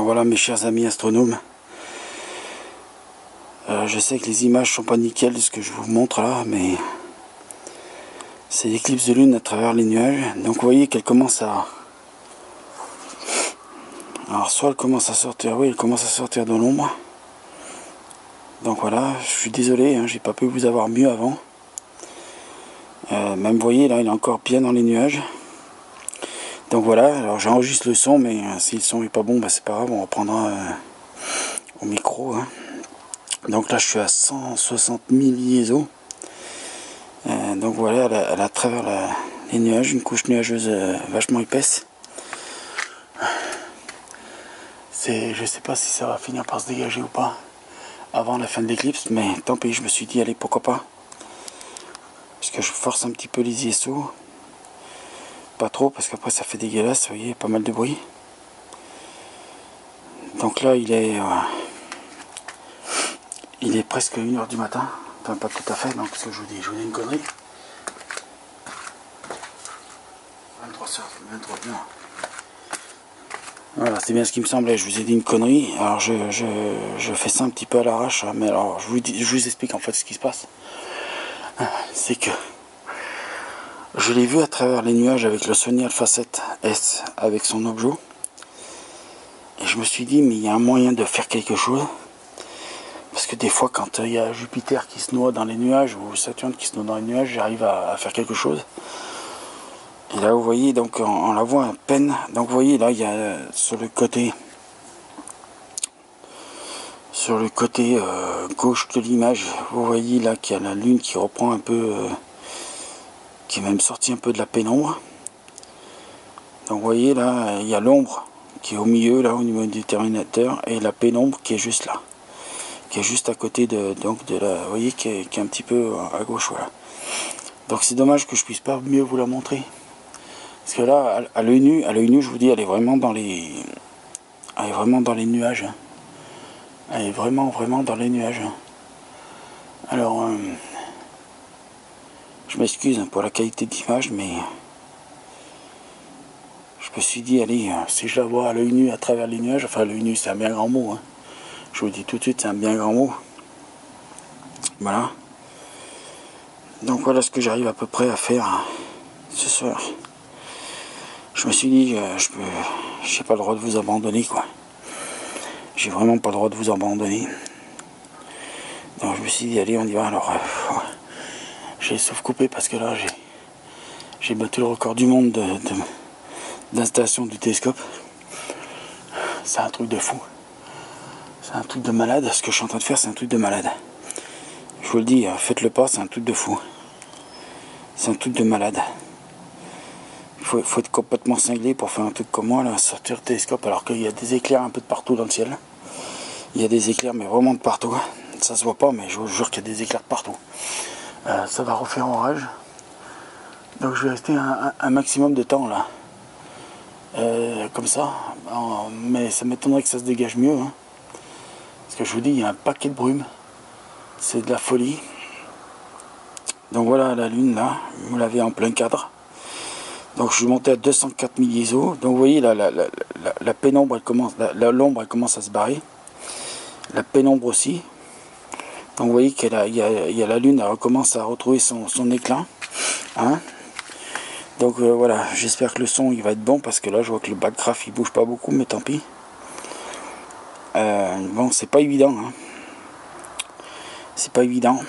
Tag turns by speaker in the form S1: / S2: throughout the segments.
S1: Voilà mes chers amis astronomes. Je sais que les images sont pas nickel de ce que je vous montre là, mais c'est l'éclipse de lune à travers les nuages. Donc vous voyez qu'elle commence à... Alors soit elle commence à sortir, oui elle commence à sortir de l'ombre. Donc voilà, je suis désolé, hein, j'ai pas pu vous avoir mieux avant. Même vous voyez là il est encore bien dans les nuages. Donc voilà, alors j'enregistre le son, mais si le son est pas bon, bah, c'est pas grave, on reprendra au micro. Hein. Donc là je suis à 160 000 ISO. Donc voilà, elle a à travers les nuages, une couche nuageuse vachement épaisse. Je sais pas si ça va finir par se dégager ou pas avant la fin de l'éclipse, mais tant pis, je me suis dit allez pourquoi pas. Parce que je force un petit peu les ISO. Pas trop parce qu'après ça fait dégueulasse, vous voyez, pas mal de bruit. Donc là il est presque 1h du matin. Enfin pas tout à fait, donc ce que je vous dis une connerie. 23h23. Voilà, c'est bien ce qui me semblait, je vous ai dit une connerie. Alors je fais ça un petit peu à l'arrache, mais alors je vous explique en fait ce qui se passe. C'est que je l'ai vu à travers les nuages avec le Sony Alpha 7S avec son objet. Et je me suis dit, mais il y a un moyen de faire quelque chose. Parce que des fois, quand il y a Jupiter qui se noie dans les nuages, ou Saturne qui se noie dans les nuages, j'arrive à faire quelque chose. Et là, vous voyez, donc on la voit à peine. Donc vous voyez, là, il y a sur le côté gauche de l'image, vous voyez là qu'il y a la lune qui reprend un peu, qui est même sortie un peu de la pénombre. Donc vous voyez là, il y a l'ombre qui est au milieu là au niveau du terminateur et la pénombre qui est juste là, qui est juste à côté de la, vous voyez qui est un petit peu à gauche, voilà. Donc c'est dommage que je puisse pas mieux vous la montrer, parce que là à l'œil nu, je vous dis, elle est vraiment dans les nuages. Elle est vraiment dans les nuages. Alors je m'excuse pour la qualité d'image, mais je me suis dit, allez, si je la vois à l'œil nu à travers les nuages, enfin l'œil nu c'est un bien grand mot, hein. Je vous dis tout de suite, c'est un bien grand mot. Voilà. Donc voilà ce que j'arrive à peu près à faire ce soir. Je me suis dit, j'ai pas le droit de vous abandonner, quoi. J'ai vraiment pas le droit de vous abandonner. Donc je me suis dit, allez, on y va. Alors, j'ai sauf coupé parce que là, j'ai battu le record du monde d'installation du télescope. C'est un truc de fou. C'est un truc de malade. Ce que je suis en train de faire, c'est un truc de malade. Je vous le dis, faites-le pas, c'est un truc de fou. C'est un truc de malade. Il faut être complètement cinglé pour faire un truc comme moi, là, sortir le télescope, alors qu'il y a des éclairs un peu de partout dans le ciel. Il y a des éclairs, mais vraiment de partout. Ça se voit pas, mais je vous jure qu'il y a des éclairs de partout. Ça va refaire orage. Donc je vais rester un maximum de temps là. Comme ça. Mais ça m'étonnerait que ça se dégage mieux. Hein. Parce que je vous dis, il y a un paquet de brume. C'est de la folie. Donc voilà la lune là. Vous l'avez en plein cadre. Donc je suis monté à 204 000 ISO. Donc vous voyez là, la pénombre elle commence, l'ombre elle commence à se barrer. La pénombre aussi. Donc vous voyez qu'il y a la lune, elle recommence à retrouver son éclat. Hein, donc voilà, j'espère que le son il va être bon, parce que là je vois que le backgraph il bouge pas beaucoup, mais tant pis. Bon, c'est pas évident. Hein. C'est pas évident.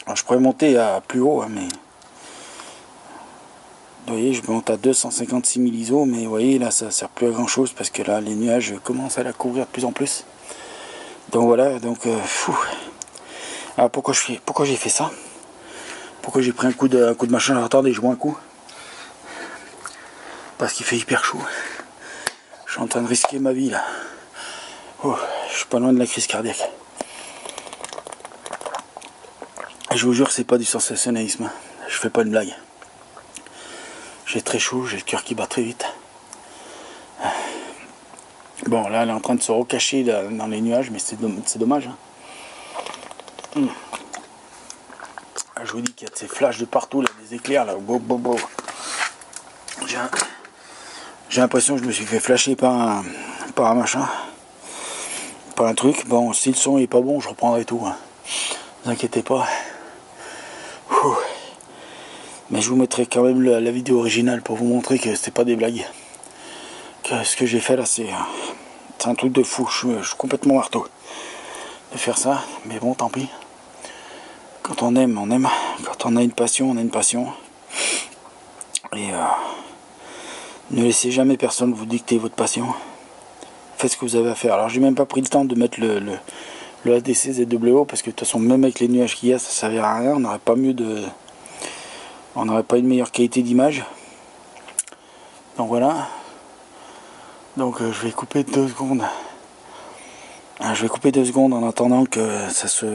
S1: Alors, je pourrais monter à plus haut, hein, mais... Vous voyez, je monte à 256 000 ISO, mais vous voyez, là, ça sert plus à grand chose, parce que là, les nuages commencent à la couvrir de plus en plus. Donc voilà, donc... Alors, pourquoi j'ai fait ça? Pourquoi j'ai pris un coup de machin? Alors, attendez, je bois un coup. Parce qu'il fait hyper chaud. Je suis en train de risquer ma vie, là. Oh, je suis pas loin de la crise cardiaque. Je vous jure, c'est pas du sensationnalisme. Je fais pas une blague. J'ai très chaud, j'ai le cœur qui bat très vite. Bon, là, elle est en train de se recacher dans les nuages, mais c'est dommage. Hein. Je vous dis qu'il y a de ces flashs de partout, là, des éclairs, là. J'ai l'impression que je me suis fait flasher par un machin. Par un truc. Bon, si le son est pas bon, je reprendrai tout. Hein. Ne vous inquiétez pas. Ouh. Mais je vous mettrai quand même la vidéo originale pour vous montrer que c'était pas des blagues. Que ce que j'ai fait là, c'est un truc de fou. Je suis complètement marteau de faire ça. Mais bon, tant pis. Quand on aime, on aime. Quand on a une passion, on a une passion. Et ne laissez jamais personne vous dicter votre passion. Faites ce que vous avez à faire. Alors j'ai même pas pris le temps de mettre le ADC ZWO parce que de toute façon même avec les nuages qu'il y a ça servira à rien. On n'aurait pas mieux de, on n'aurait pas une meilleure qualité d'image. Donc voilà. Donc je vais couper 2 secondes. Je vais couper 2 secondes en attendant que ça se,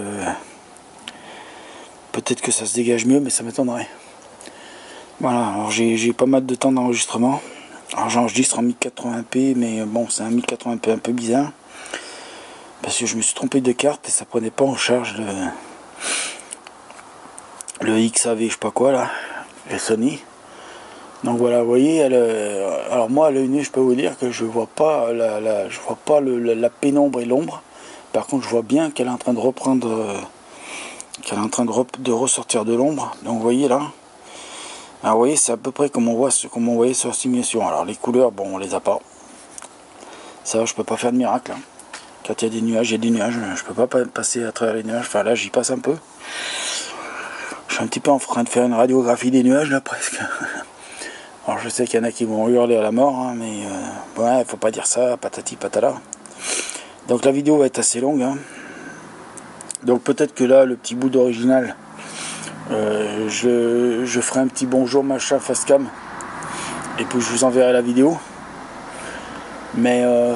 S1: peut-être que ça se dégage mieux, mais ça m'étonnerait. Voilà. Alors j'ai pas mal de temps d'enregistrement. Alors j'enregistre en 1080p, mais bon, c'est un 1080p un peu bizarre. Parce que je me suis trompé de carte et ça prenait pas en charge le XAV, je sais pas quoi là, le Sony. Donc voilà, vous voyez, alors moi à l'œil nu, je peux vous dire que je vois pas la pénombre et l'ombre. Par contre, je vois bien qu'elle est en train de reprendre, qu'elle est en train de ressortir de l'ombre. Donc vous voyez là. Alors vous voyez, c'est à peu près comme on voyait sur la simulation. Alors les couleurs, bon, on les a pas. Ça, je peux pas faire de miracle. Hein. Quand il y a des nuages, il y a des nuages. Je peux pas passer à travers les nuages. Enfin là, j'y passe un peu. Je suis un petit peu en train de faire une radiographie des nuages là, presque. Alors je sais qu'il y en a qui vont hurler à la mort, hein, mais ouais, faut pas dire ça, patati patala. Donc la vidéo va être assez longue. Hein. Donc peut-être que là, le petit bout d'original, je ferai un petit bonjour machin facecam et puis je vous enverrai la vidéo. Mais le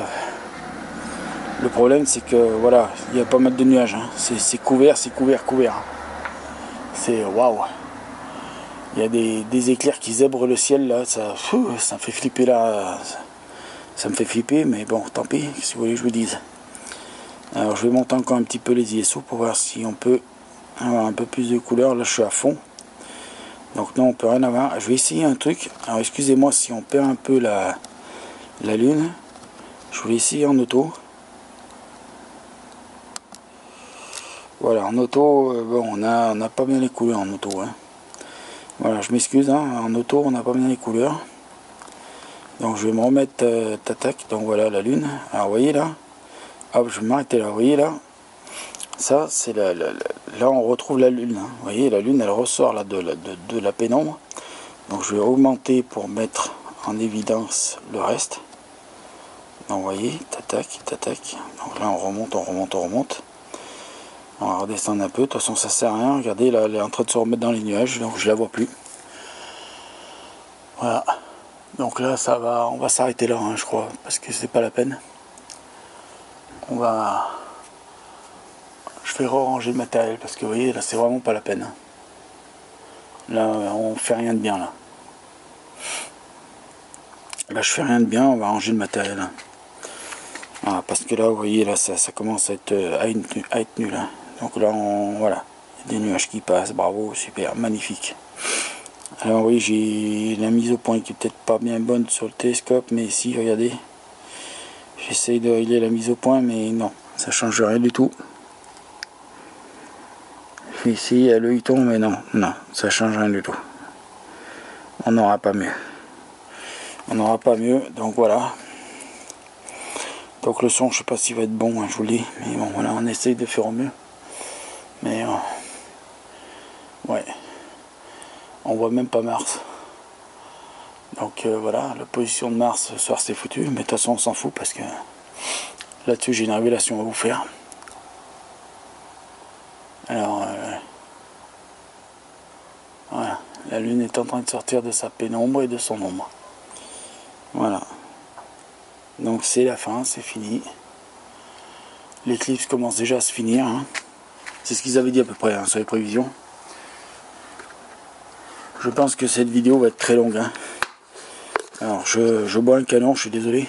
S1: problème c'est que voilà, il y a pas mal de nuages. Hein. C'est couvert. C'est waouh. Il y a des éclairs qui zèbrent le ciel là, ça me fait flipper là. Ça me fait flipper, mais bon, tant pis, si vous voulez que je vous dise. Alors je vais monter encore un petit peu les ISO pour voir si on peut avoir un peu plus de couleurs. Là je suis à fond. Donc non, on peut rien avoir. Je vais essayer un truc. Alors excusez-moi si on perd un peu la lune. Je voulais essayer en auto. Voilà, en auto, bon, on a pas bien les couleurs en auto. Hein. Voilà, je m'excuse, hein, en auto, on n'a pas bien les couleurs. Donc je vais me remettre tac. Donc voilà la lune. Alors vous voyez là. Hop, je vais m'arrêter là. Vous voyez là. Ça, c'est là on retrouve la lune. Hein. Vous voyez, la lune, elle ressort là de la pénombre. Donc je vais augmenter pour mettre en évidence le reste. Donc vous voyez, tac. Donc là on remonte. On va redescendre un peu. De toute façon, ça sert à rien. Regardez, là, elle est en train de se remettre dans les nuages, donc je la vois plus. Voilà. Donc là, ça va. On va s'arrêter là, hein, je crois, parce que c'est pas la peine. Je vais ranger le matériel parce que vous voyez, là, c'est vraiment pas la peine. Hein. Là, on fait rien de bien là. Là, je fais rien de bien. On va ranger le matériel. Hein. Voilà, parce que là, vous voyez, là, ça commence à être nul. Hein. Donc là, voilà, il y a des nuages qui passent, bravo, super, magnifique. Alors oui, j'ai la mise au point qui est peut-être pas bien bonne sur le télescope, mais ici, regardez, j'essaye de régler la mise au point, mais non, ça change rien du tout. Ici, il y a l'œilleton, mais non, ça change rien du tout. On n'aura pas mieux. Donc voilà. Donc le son, je sais pas s'il va être bon, hein, je vous le dis, mais bon, voilà, on essaye de faire au mieux. Mais ouais, on voit même pas Mars. Donc voilà, la position de Mars ce soir c'est foutu, mais de toute façon on s'en fout parce que là-dessus j'ai une révélation à vous faire. Alors voilà, la lune est en train de sortir de sa pénombre et de son ombre. Voilà. Donc c'est la fin, c'est fini. L'éclipse commence déjà à se finir. Hein. C'est ce qu'ils avaient dit à peu près hein, sur les prévisions. Je pense que cette vidéo va être très longue. Hein. Alors je bois un canon, je suis désolé.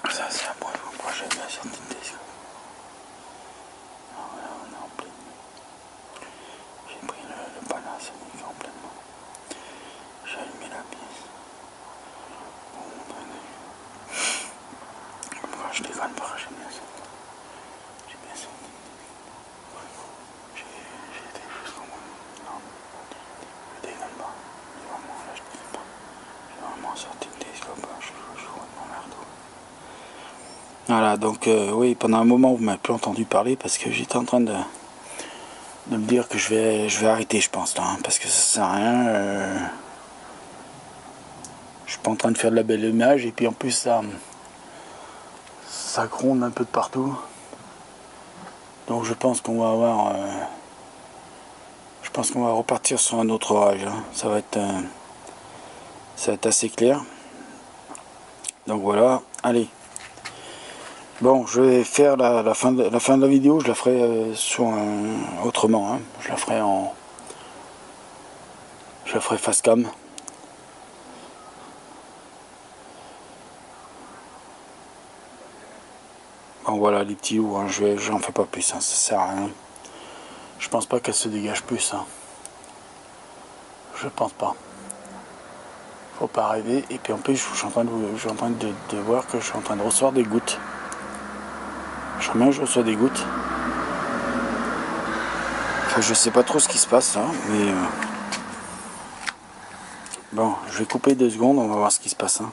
S1: Ça c'est à moi, pourquoi je vais mettre pas, j'aime bien ça. J'aime bien ça. J'ai des choses comme non, je déconne pas. Vraiment, là, je déconne pas. J'ai vraiment sorti le télescope, je suis complètement merde. Voilà, donc oui, pendant un moment, vous m'avez plus entendu parler parce que j'étais en train de me dire que je vais arrêter, je pense, là, hein, parce que ça sert à rien. Je suis pas en train de faire de la belle image et puis en plus ça gronde un peu de partout. Donc je pense qu'on va avoir je pense qu'on va repartir sur un autre orage, hein. Ça va être assez clair. Donc voilà, allez. Bon, je vais faire la fin de la vidéo, je la ferai autrement, hein. Je la ferai face cam. Bon voilà les petits loups, hein, j'en fais pas plus, hein, ça sert à rien. Je pense pas qu'elle se dégage plus, hein. Je pense pas. Faut pas rêver. Et puis en plus je suis en train de voir que je suis en train de recevoir des gouttes. Je reçois des gouttes. Enfin, je sais pas trop ce qui se passe là, mais bon, je vais couper 2 secondes, on va voir ce qui se passe, hein.